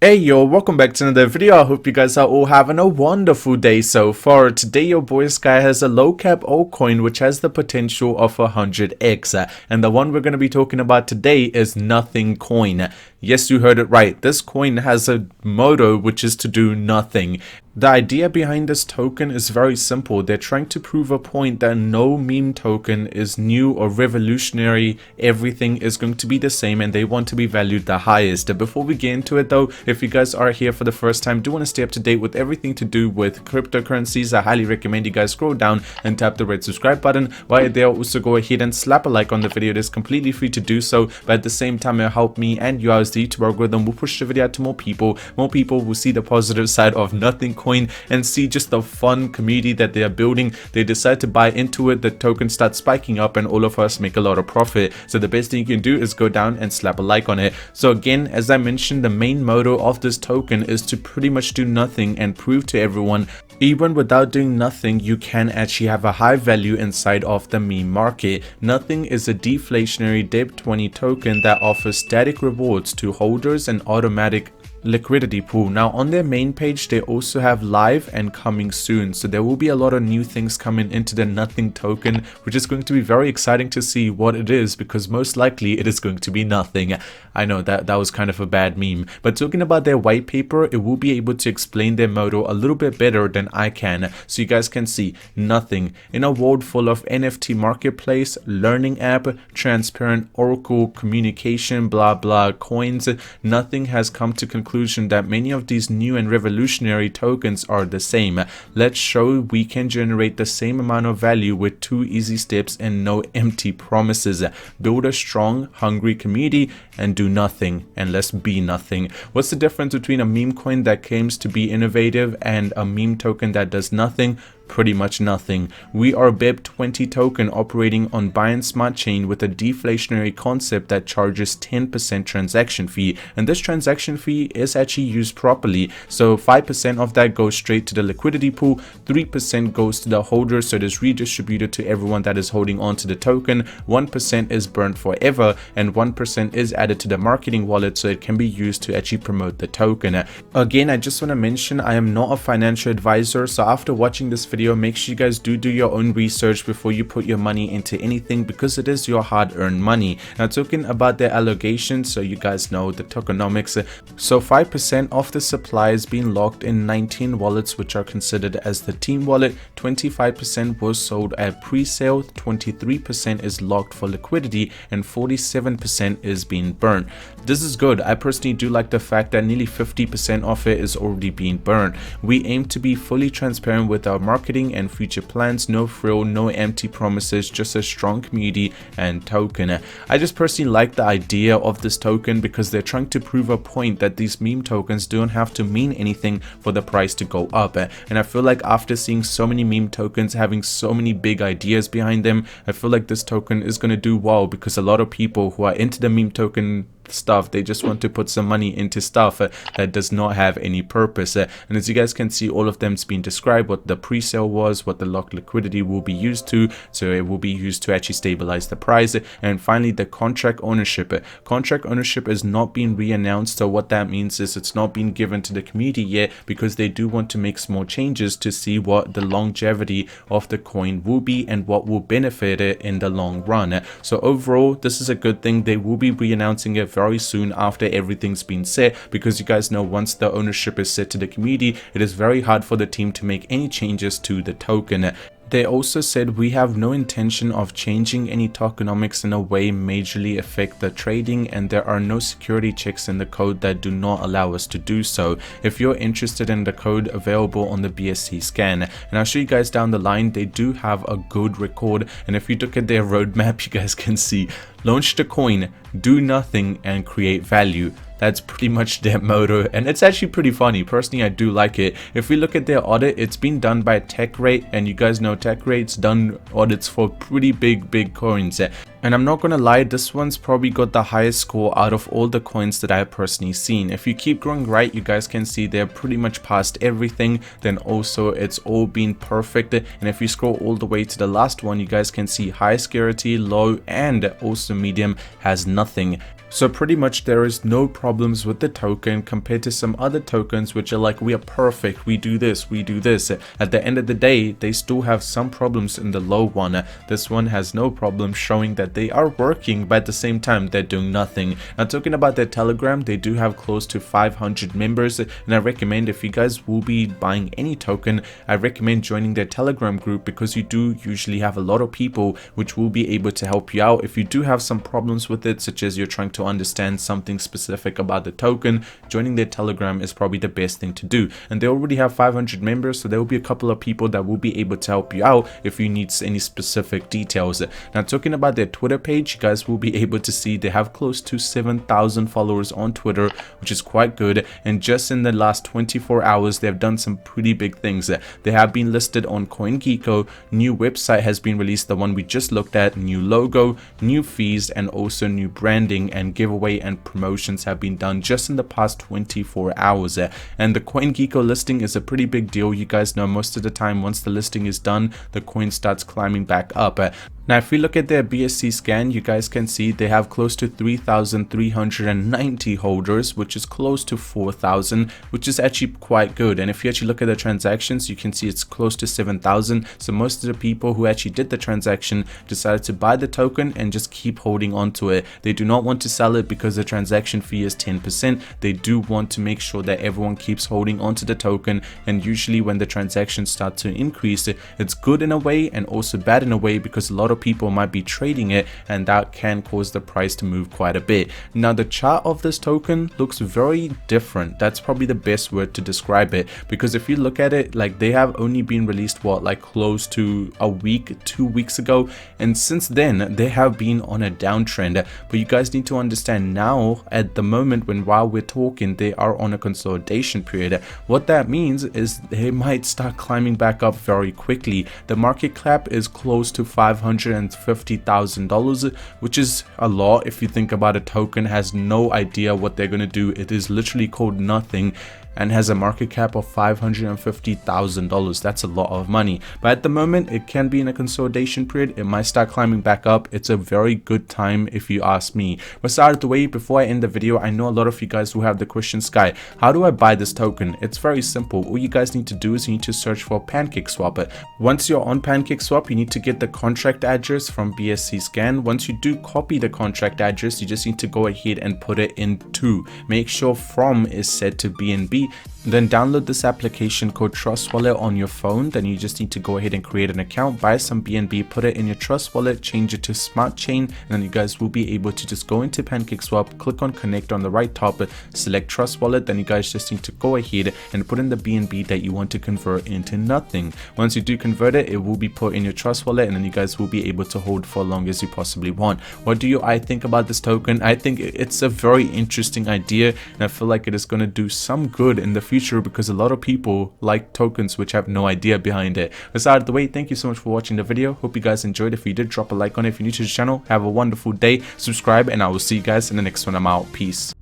Hey yo, welcome back to another video. I hope you guys are all having a wonderful day so far. Today your boy Sky has a low cap altcoin which has the potential of 100x, and the one we're going to be talking about today is Nothing Coin. Yes, you heard it right. This coin has a motto which is to do nothing. The idea behind this token is very simple. They're trying to prove a point that no meme token is new or revolutionary. Everything is going to be the same and they want to be valued the highest. Before we get into it though, if you guys are here for the first time, do want to stay up to date with everything to do with cryptocurrencies, I highly recommend you guys scroll down and tap the red subscribe button. While there, also go ahead and slap a like on the video. It is completely free to do so, but at the same time it'll help me and you as the YouTube algorithm will push the video out to more people. More people will see the positive side of Nothing Coin and see just the fun community that they are building. They decide to buy into it, the token starts spiking up and all of us make a lot of profit. So the best thing you can do is go down and slap a like on it. So again, as I mentioned, the main motto of this token is to pretty much do nothing and prove to everyone even without doing nothing, you can actually have a high value inside of the meme market. Nothing is a deflationary DEB20 token that offers static rewards to holders and automatic liquidity pool. Now on their main page they also have live and coming soon, so there will be a lot of new things coming into the Nothing token, which is going to be very exciting to see what it is, because most likely it is going to be nothing. I know that was kind of a bad meme, but talking about their white paper, it will be able to explain their motto a little bit better than I can, so you guys can see nothing in a world full of NFT marketplace, learning app, transparent oracle communication, blah blah coins. Nothing has come to conclusion that many of these new and revolutionary tokens are the same. Let's show we can generate the same amount of value with 2 easy steps and no empty promises. Build a strong, hungry community and do nothing, and let's be nothing. What's the difference between a meme coin that claims to be innovative and a meme token that does nothing? Pretty much nothing. We are a BEP20 token operating on Binance Smart Chain with a deflationary concept that charges 10% transaction fee, and this transaction fee is actually used properly. So 5% of that goes straight to the liquidity pool, 3% goes to the holder, so it is redistributed to everyone that is holding onto the token, 1% is burned forever, and 1% is added to the marketing wallet so it can be used to actually promote the token. Again, I just want to mention I am not a financial advisor, so after watching this video, make sure you guys do your own research before you put your money into anything, because it is your hard-earned money. Now talking about their allocation, so you guys know the tokenomics, so 5% of the supply is being locked in 19 wallets which are considered as the team wallet, 25% was sold at pre-sale, 23% is locked for liquidity, and 47% is being burnt. This is good. I personally do like the fact that nearly 50% of it is already being burnt. We aim to be fully transparent with our marketing and future plans, no frill, no empty promises, just a strong community and token. I just personally like the idea of this token because they're trying to prove a point that these meme tokens don't have to mean anything for the price to go up. And I feel like after seeing so many meme tokens having so many big ideas behind them, I feel like this token is going to do well, because a lot of people who are into the meme token stuff, they just want to put some money into stuff that does not have any purpose. And as you guys can see, all of them's been described, what the pre-sale was, what the locked liquidity will be used to, so it will be used to actually stabilize the price, and finally the contract ownership. Contract ownership is not being re-announced, so what that means is it's not being given to the community yet, because they do want to make small changes to see what the longevity of the coin will be and what will benefit it in the long run. So overall, this is a good thing. They will be re-announcing it very soon after everything's been set, because you guys know once the ownership is set to the community, it is very hard for the team to make any changes to the token. They also said we have no intention of changing any tokenomics in a way majorly affect the trading, and there are no security checks in the code that do not allow us to do so. If you're interested in the code, available on the BSC scan, and I'll show you guys down the line, they do have a good record, and if you look at their roadmap, you guys can see launch the coin, do nothing, and create value. That's pretty much their motto, and it's actually pretty funny. Personally, I do like it. If we look at their audit, it's been done by TechRate, and you guys know TechRate's done audits for pretty big coins. And I'm not gonna lie, this one's probably got the highest score out of all the coins that I've personally seen. If you keep going right, you guys can see they're pretty much past everything. Then also it's all been perfect. And if you scroll all the way to the last one, you guys can see high security, low, and also medium has nothing. So pretty much there is no problems with the token compared to some other tokens which are like, we are perfect, we do this, we do this. At the end of the day, they still have some problems in the low one. This one has no problem, showing that they are working, but at the same time they're doing nothing. Now talking about their Telegram, they do have close to 500 members, and I recommend, if you guys will be buying any token, I recommend joining their Telegram group, because you do usually have a lot of people which will be able to help you out if you do have some problems with it, such as you're trying to understand something specific about the token. Joining their Telegram is probably the best thing to do, and they already have 500 members, so there will be a couple of people that will be able to help you out if you need any specific details. Now talking about their Twitter page, you guys will be able to see they have close to 7,000 followers on Twitter, which is quite good, and just in the last 24 hours they have done some pretty big things. They have been listed on CoinGecko, new website has been released, the one we just looked at, new logo, new fees, and also new branding, and giveaway and promotions have been done just in the past 24 hours. And the CoinGecko listing is a pretty big deal. You guys know most of the time once the listing is done, the coin starts climbing back up. Now if we look at their BSC scan, you guys can see they have close to 3,390 holders, which is close to 4,000, which is actually quite good. And if you actually look at the transactions, you can see it's close to 7,000. So most of the people who actually did the transaction decided to buy the token and just keep holding on to it. They do not want to sell it because the transaction fee is 10%. They do want to make sure that everyone keeps holding on to the token, and usually when the transactions start to increase, it's good in a way and also bad in a way, because a lot of people might be trading it, and that can cause the price to move quite a bit. Now the chart of this token looks very different. That's probably the best word to describe it, because if you look at it, like, they have only been released like close to a week, 2 weeks ago, and since then they have been on a downtrend. But you guys need to understand now, at the moment while we're talking, they are on a consolidation period. What that means is they might start climbing back up very quickly. The market cap is close to $550,000, which is a lot. If you think about, a token has no idea what they're going to do. It is literally called nothing, and has a market cap of $550,000. That's a lot of money. But at the moment, it can be in a consolidation period. It might start climbing back up. It's a very good time if you ask me. But out of the way, before I end the video, I know a lot of you guys who have the question, Sky, how do I buy this token? It's very simple. All you guys need to do is you need to search for PancakeSwap. Once you're on PancakeSwap, you need to get the contract address from BSC Scan. Once you do copy the contract address, you just need to go ahead and put it in to. Make sure from is set to BNB. Then download this application called Trust Wallet on your phone. Then you just need to go ahead and create an account, buy some BNB, put it in your Trust Wallet, change it to Smart Chain, and then you guys will be able to just go into PancakeSwap, click on connect on the right top, select Trust Wallet. Then you guys just need to go ahead and put in the BNB that you want to convert into nothing. Once you do convert it, it will be put in your Trust Wallet, and then you guys will be able to hold for as long as you possibly want. What do I think about this token? I think it's a very interesting idea, and I feel like it is going to do some good in the future, because a lot of people like tokens which have no idea behind it. That's out of the way. Thank you so much for watching the video. Hope you guys enjoyed. If you did, drop a like on it. If you're new to the channel, have a wonderful day, subscribe, and I will see you guys in the next one. I'm out. Peace.